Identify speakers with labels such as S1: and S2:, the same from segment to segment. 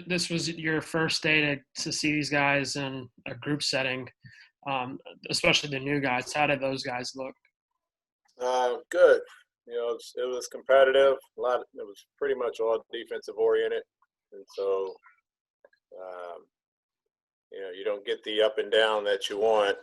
S1: This was your first day to see these guys in a group setting, especially the new guys. How did those guys look?
S2: Good. It was competitive. It was pretty much all defensive oriented, and so you don't get the up and down that you want.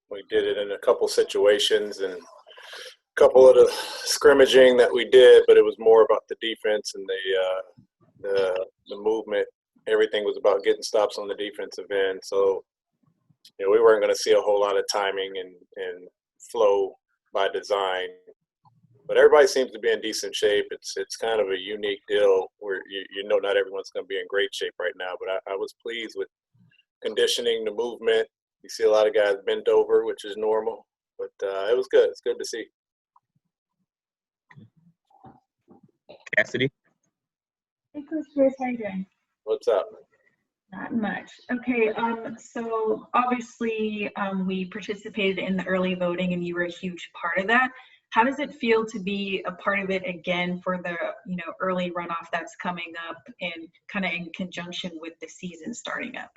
S2: We did it in a couple situations and a couple of the scrimmaging that we did, but it was more about the defense and the movement. Everything was about getting stops on the defensive end. So we weren't going to see a whole lot of timing and flow by design. But everybody seems to be in decent shape. It's kind of a unique deal where not everyone's going to be in great shape right now. But I was pleased with conditioning, the movement. You see a lot of guys bent over, which is normal. But it was good. It's good to see.
S3: Cassidy?
S4: Hey, Coach Pierce, how you doing?
S2: What's up?
S4: Not much. Okay, so obviously we participated in the early voting and you were a huge part of that. How does it feel to be a part of it again for the early runoff that's coming up and kind of in conjunction with the season starting up?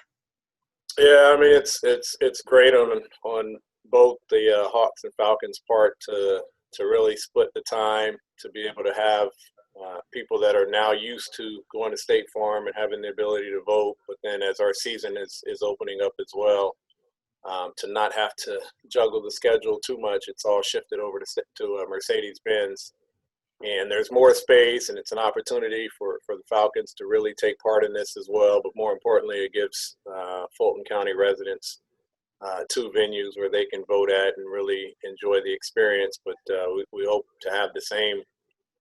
S2: Yeah, I mean it's great on both the Hawks and Falcons part to really split the time to be able to have people that are now used to going to State Farm and having the ability to vote, but then as our season is opening up as well, to not have to juggle the schedule too much. It's all shifted over to Mercedes-Benz, and there's more space, and it's an opportunity for the Falcons to really take part in this as well. But more importantly, it gives Fulton County residents two venues where they can vote at and really enjoy the experience. But we hope to have the same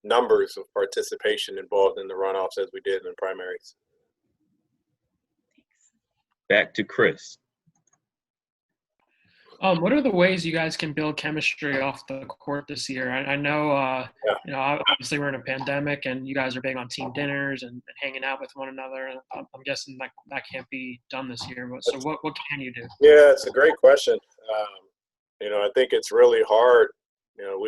S2: numbers of participation involved in the runoffs as we did in the primaries.
S3: Back to Chris.
S1: What are the ways you guys can build chemistry off the court this year? I know, obviously we're in a pandemic, and you guys are big on team dinners and hanging out with one another. I'm guessing that can't be done this year. So what can you do?
S2: Yeah, it's a great question. I think it's really hard.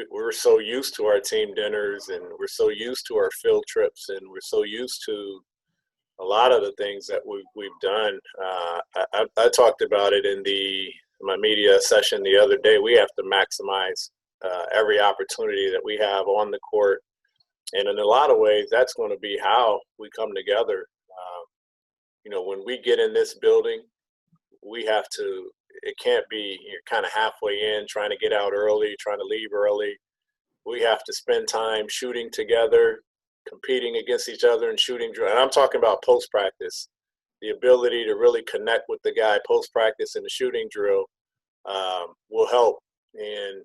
S2: We're so used to our team dinners, and we're so used to our field trips, and we're so used to a lot of the things that we've done. I talked about it in my media session the other day. We have to maximize every opportunity that we have on the court, and in a lot of ways, that's going to be how we come together. When we get in this building, we have to. It can't be you're kind of halfway in, trying to get out early, trying to leave early. We have to spend time shooting together, competing against each other and shooting. And I'm talking about post-practice, the ability to really connect with the guy post-practice in the shooting drill will help. And,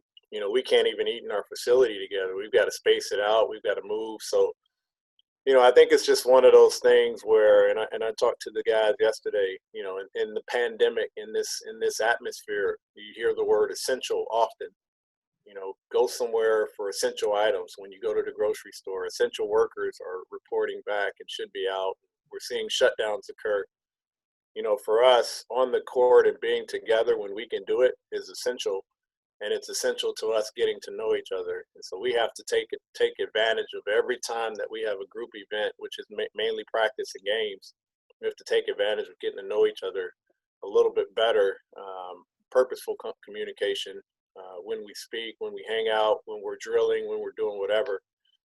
S2: we can't even eat in our facility together. We've got to space it out. We've got to move. So, I think it's just one of those things where, and I talked to the guys yesterday, in the pandemic, in this atmosphere, you hear the word essential often. Go somewhere for essential items. When you go to the grocery store, essential workers are reporting back and should be out. We're seeing shutdowns occur. For us on the court and being together when we can do it is essential. And it's essential to us getting to know each other. And so we have to take advantage of every time that we have a group event, which is mainly practice and games. We have to take advantage of getting to know each other a little bit better, purposeful communication when we speak, when we hang out, when we're drilling, when we're doing whatever.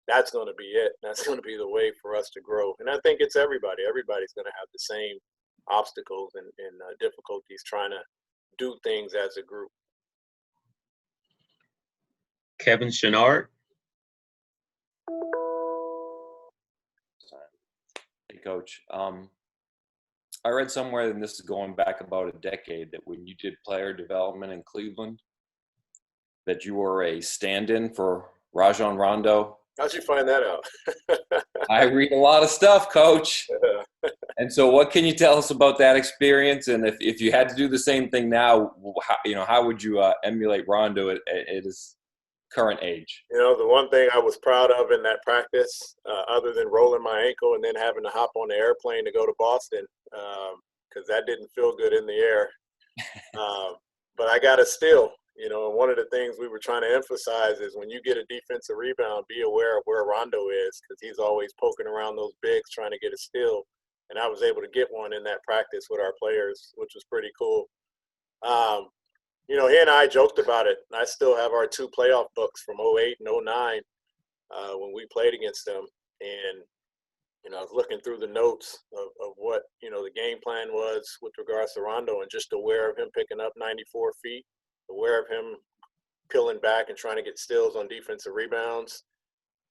S2: That's going to be it. That's going to be the way for us to grow. And I think it's everybody. Everybody's going to have the same obstacles and difficulties trying to do things as a group.
S3: Kevin Chenard.
S5: Hey, Coach. I read somewhere, and this is going back about a decade, that when you did player development in Cleveland, that you were a stand-in for Rajon Rondo.
S2: How'd you find that out?
S5: I read a lot of stuff, Coach. And so what can you tell us about that experience? And if you had to do the same thing now, how would you emulate Rondo at his current age?
S2: The one thing I was proud of in that practice, other than rolling my ankle and then having to hop on the airplane to go to Boston, because that didn't feel good in the air. But I got a steal. And one of the things we were trying to emphasize is when you get a defensive rebound, be aware of where Rondo is, because he's always poking around those bigs trying to get a steal. and I was able to get one in that practice with our players, which was pretty cool. He and I joked about it. I still have our 2 playoff books from 08 and 09 when we played against them. And, I was looking through the notes of what, the game plan was with regards to Rondo, and just aware of him picking up 94 feet, aware of him peeling back and trying to get steals on defensive rebounds,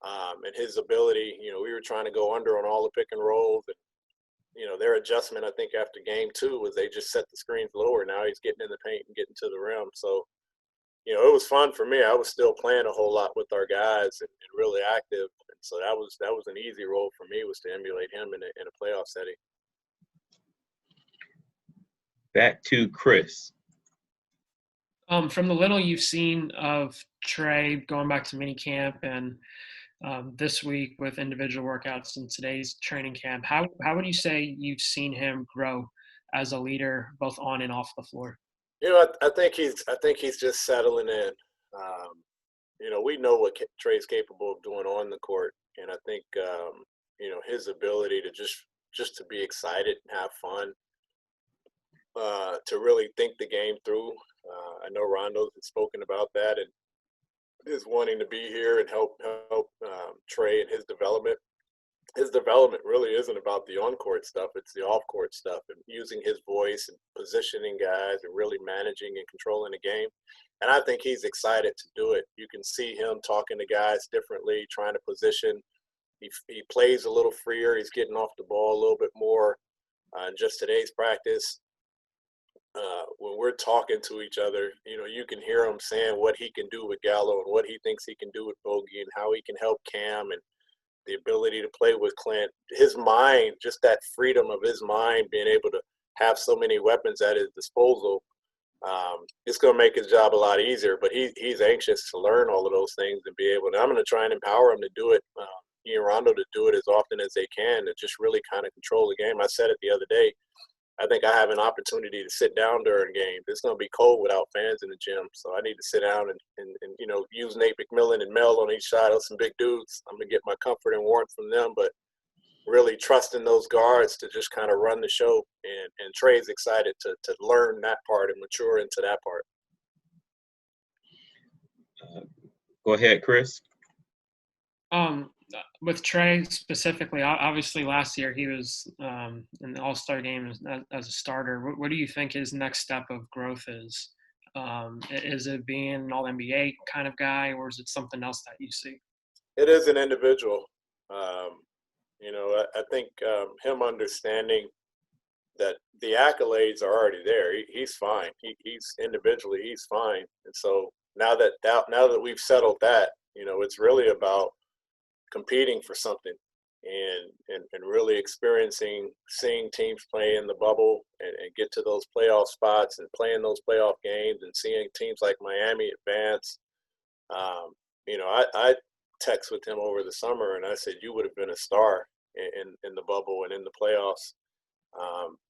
S2: and his ability. We were trying to go under on all the pick and rolls. And, their adjustment, I think, after game 2 was they just set the screens lower. Now he's getting in the paint and getting to the rim. So, it was fun for me. I was still playing a whole lot with our guys and really active. And so that was an easy role for me, was to emulate him in a playoff setting.
S3: Back to Chris.
S1: From the little you've seen of Trey going back to minicamp and this week with individual workouts in today's training camp, how would you say you've seen him grow as a leader, both on and off the floor?
S2: I think he's just settling in. We know what Trey's capable of doing on the court, and I think his ability to just to be excited and have fun, to really think the game through. I know Rondo's spoken about that and is wanting to be here and help Trey in his development. His development really isn't about the on-court stuff. It's the off-court stuff, and using his voice and positioning guys and really managing and controlling the game. And I think he's excited to do it. You can see him talking to guys differently, trying to position. He plays a little freer. He's getting off the ball a little bit more. In just today's practice, when we're talking to each other, you can hear him saying what he can do with Gallo and what he thinks he can do with Bogey and how he can help Cam and the ability to play with Clint. His mind, just that freedom of his mind, being able to have so many weapons at his disposal, it's going to make his job a lot easier. But he's anxious to learn all of those things and be able to. I'm going to try and empower him to do it, he and Rondo to do it as often as they can, to just really kind of control the game. I said it the other day. I think I have an opportunity to sit down during games. It's going to be cold without fans in the gym, so I need to sit down and use Nate McMillan and Mel on each side. Those some big dudes. I'm going to get my comfort and warmth from them, but really trusting those guards to just kind of run the show. And Trey's excited to learn that part and mature into that part.
S3: Go ahead, Chris.
S1: With Trey specifically, obviously last year he was in the All-Star game as a starter. What do you think his next step of growth is? Is it being an All-NBA kind of guy, or is it something else that you see?
S2: It is an individual. I think him understanding that the accolades are already there. He's fine. He's individually, he's fine. And so now that we've settled that, it's really about competing for something and really seeing teams play in the bubble and get to those playoff spots and playing those playoff games and seeing teams like Miami advance. I text with him over the summer and I said, you would have been a star in the bubble and in the playoffs.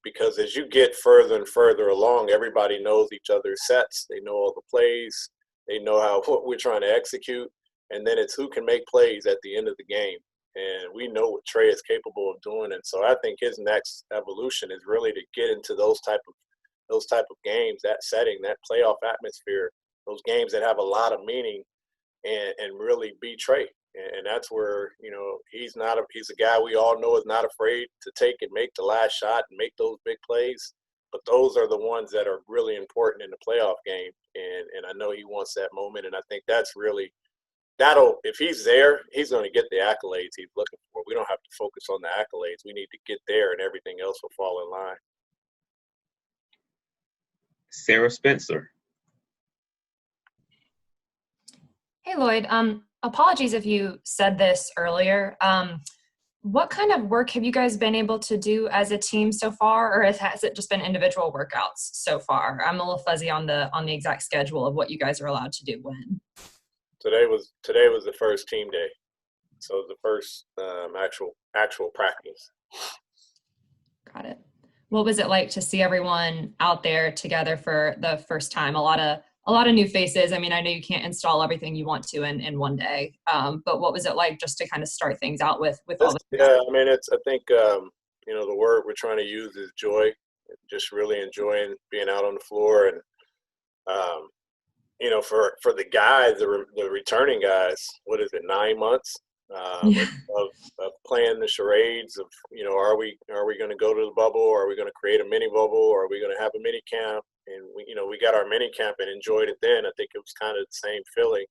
S2: Because as you get further and further along, everybody knows each other's sets. They know all the plays. They know what we're trying to execute. And then it's who can make plays at the end of the game. And we know what Trey is capable of doing. And so I think his next evolution is really to get into those type of games, that setting, that playoff atmosphere, those games that have a lot of meaning, and really be Trey. And that's where, he's a guy we all know is not afraid to take and make the last shot and make those big plays. But those are the ones that are really important in the playoff game. And I know he wants that moment. And I think that's really, if he's there, he's going to get the accolades he's looking for. We don't have to focus on the accolades. We need to get there, and everything else will fall in line.
S3: Sarah Spencer.
S6: Hey, Lloyd. Apologies if you said this earlier. What kind of work have you guys been able to do as a team so far, or has it just been individual workouts so far? I'm a little fuzzy on the exact schedule of what you guys are allowed to do when.
S2: Today was the first team day, so the first actual practice.
S6: Got it. What was it like to see everyone out there together for the first time? A lot of new faces. I mean, I know you can't install everything you want to in one day, but what was it like just to kind of start things out with all the?
S2: Yeah, I mean, I think the word we're trying to use is joy. Just really enjoying being out on the floor. And, for the guys, the returning guys, what is it, 9 months
S6: Yeah.
S2: of playing the charades of, are we going to go to the bubble? Are we going to create a mini bubble? Are we going to have a mini camp? And we got our mini camp and enjoyed it then. I think it was kind of the same feeling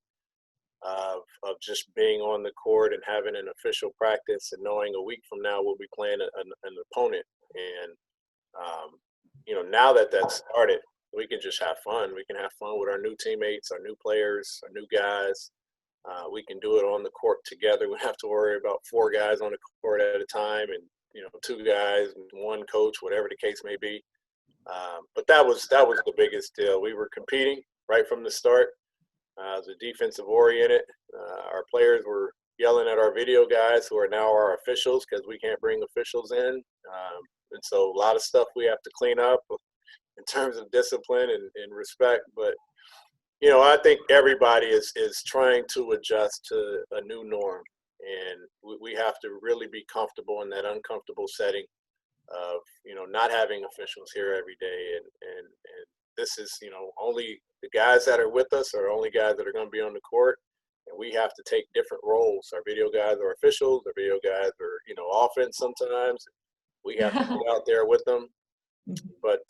S2: of just being on the court and having an official practice and knowing a week from now we'll be playing an opponent. And, now that that's started, we can just have fun. We can have fun with our new teammates, our new players, our new guys. We can do it on the court together. We don't have to worry about 4 guys on the court at a time and, 2 guys and 1 coach, whatever the case may be. But that was the biggest deal. We were competing right from the start. It was defensive oriented. Our players were yelling at our video guys who are now our officials because we can't bring officials in. And so a lot of stuff we have to clean up in terms of discipline and respect. But, I think everybody is trying to adjust to a new norm. And we have to really be comfortable in that uncomfortable setting of, not having officials here every day. And this is, only the guys that are with us are only guys that are going to be on the court. And we have to take different roles. Our video guys are officials. Our video guys are, offense sometimes. We have to be out there with them. But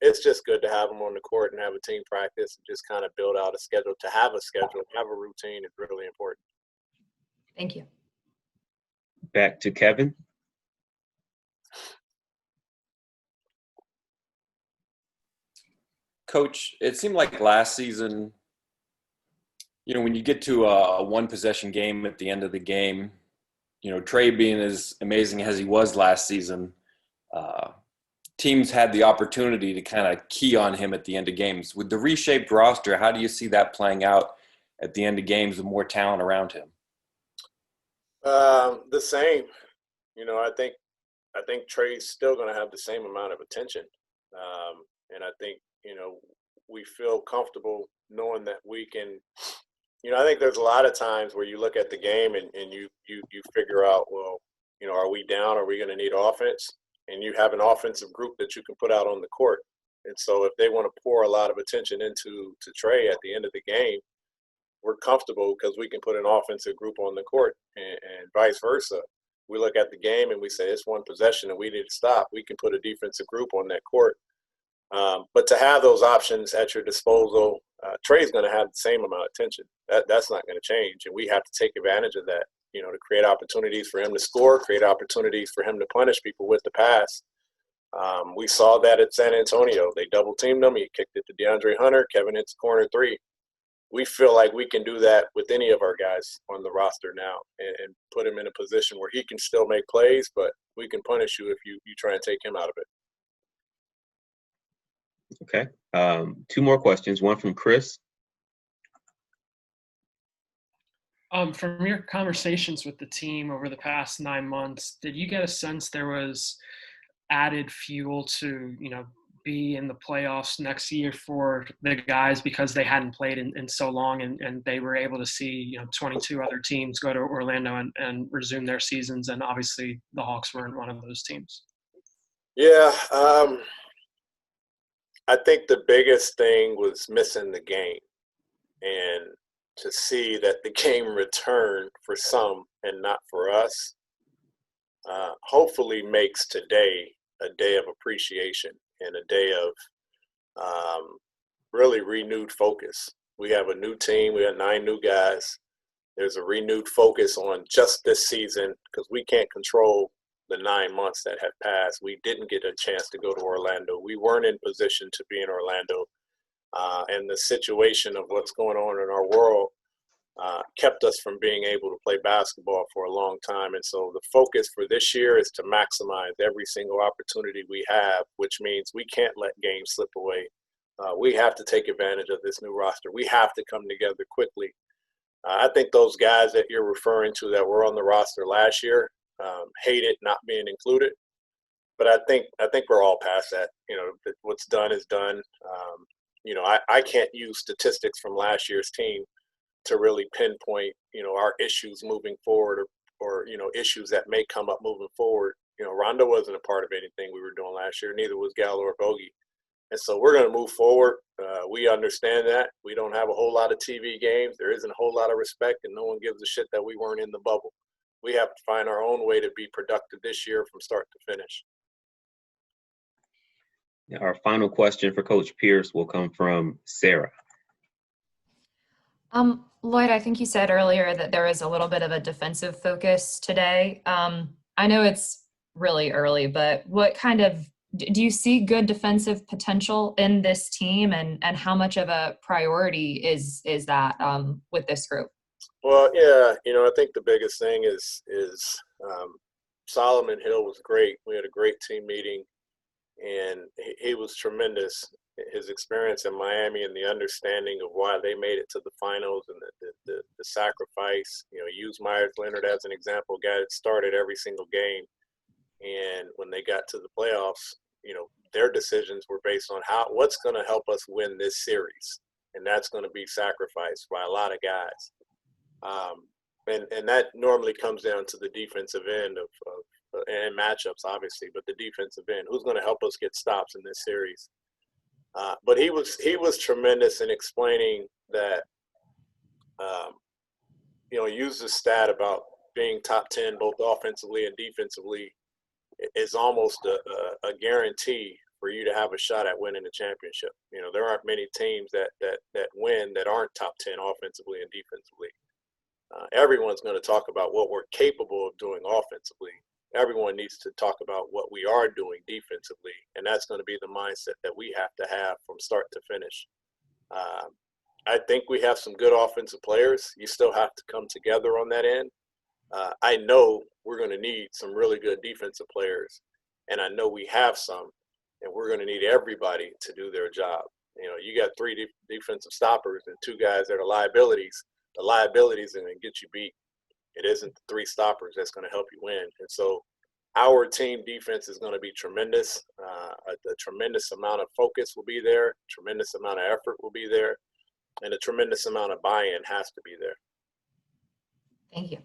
S2: it's just good to have them on the court and have a team practice and just kind of build out a schedule. To have a schedule, have a routine is really important.
S6: Thank you.
S3: Back to Kevin.
S5: Coach, it seemed like last season, when you get to a 1-possession game at the end of the game, Trey being as amazing as he was last season, teams had the opportunity to kind of key on him at the end of games. With the reshaped roster, how do you see that playing out at the end of games with more talent around him?
S2: The same. I think Trey's still going to have the same amount of attention. And I think, we feel comfortable knowing that we can, I think there's a lot of times where you look at the game and you figure out, well, are we down? Are we going to need offense? And you have an offensive group that you can put out on the court. And so if they want to pour a lot of attention into Trey at the end of the game, we're comfortable because we can put an offensive group on the court and vice versa. We look at the game and we say it's 1 possession and we need to stop. We can put a defensive group on that court. But to have those options at your disposal, Trey's going to have the same amount of attention. That's not going to change. And we have to take advantage of that, to create opportunities for him to score, create opportunities for him to punish people with the pass. We saw that at San Antonio. They double-teamed him. He kicked it to DeAndre Hunter. Kevin hits corner 3. We feel like we can do that with any of our guys on the roster now and put him in a position where he can still make plays, but we can punish you if you try and take him out of it.
S3: Okay. 2 more questions. One from Chris.
S1: From your conversations with the team over the past 9 months, did you get a sense there was added fuel to, be in the playoffs next year for the guys because they hadn't played in so long and they were able to see, 22 other teams go to Orlando and resume their seasons, and obviously the Hawks weren't one of those teams?
S2: Yeah, I think the biggest thing was missing the game, and to see that the game returned for some and not for us, hopefully makes today a day of appreciation and a day of really renewed focus. We have a new team. We have 9 new guys. There's a renewed focus on just this season because we can't control the 9 months that have passed. We didn't get a chance to go to Orlando. We weren't in position to be in Orlando. And the situation of what's going on in our world kept us from being able to play basketball for a long time. And so the focus for this year is to maximize every single opportunity we have, which means we can't let games slip away. We have to take advantage of this new roster. We have to come together quickly. I think those guys that you're referring to that were on the roster last year hated not being included. But I think we're all past that. What's done is done. I can't use statistics from last year's team to really pinpoint, our issues moving forward or issues that may come up moving forward. Rondo wasn't a part of anything we were doing last year. Neither was Gallo or Bogey. And so we're going to move forward. We understand that. We don't have a whole lot of TV games. There isn't a whole lot of respect, and no one gives a shit that we weren't in the bubble. We have to find our own way to be productive this year from start to finish.
S3: Our final question for Coach Pierce will come from Sarah.
S6: Lloyd, I think you said earlier that there was a little bit of a defensive focus today. I know it's really early, but what kind of do you see good defensive potential in this team, and how much of a priority is that with this group?
S2: Well, yeah, I think the biggest thing is Solomon Hill was great. We had a great team meeting, and he was tremendous. His experience in Miami and the understanding of why they made it to the finals and the sacrifice. Use Myers Leonard as an example, guy that started every single game. And when they got to the playoffs, their decisions were based on what's going to help us win this series. And that's going to be sacrificed by a lot of guys. And that normally comes down to the defensive end and matchups, obviously, but the defensive end. Who's going to help us get stops in this series? But he was tremendous in explaining that, use the stat about being top 10 both offensively and defensively is almost a guarantee for you to have a shot at winning the championship. There aren't many teams that win that aren't top 10 offensively and defensively. Everyone's going to talk about what we're capable of doing offensively. Everyone needs to talk about what we are doing defensively, and that's going to be the mindset that we have to have from start to finish. I think we have some good offensive players. You still have to come together on that end. I know we're going to need some really good defensive players, and I know we have some, and we're going to need everybody to do their job. You got three defensive stoppers and two guys that are liabilities. The liabilities are going to get you beat. It isn't the three stoppers that's going to help you win. And so our team defense is going to be tremendous. A tremendous amount of focus will be there. Tremendous amount of effort will be there. And a tremendous amount of buy-in has to be there.
S6: Thank you.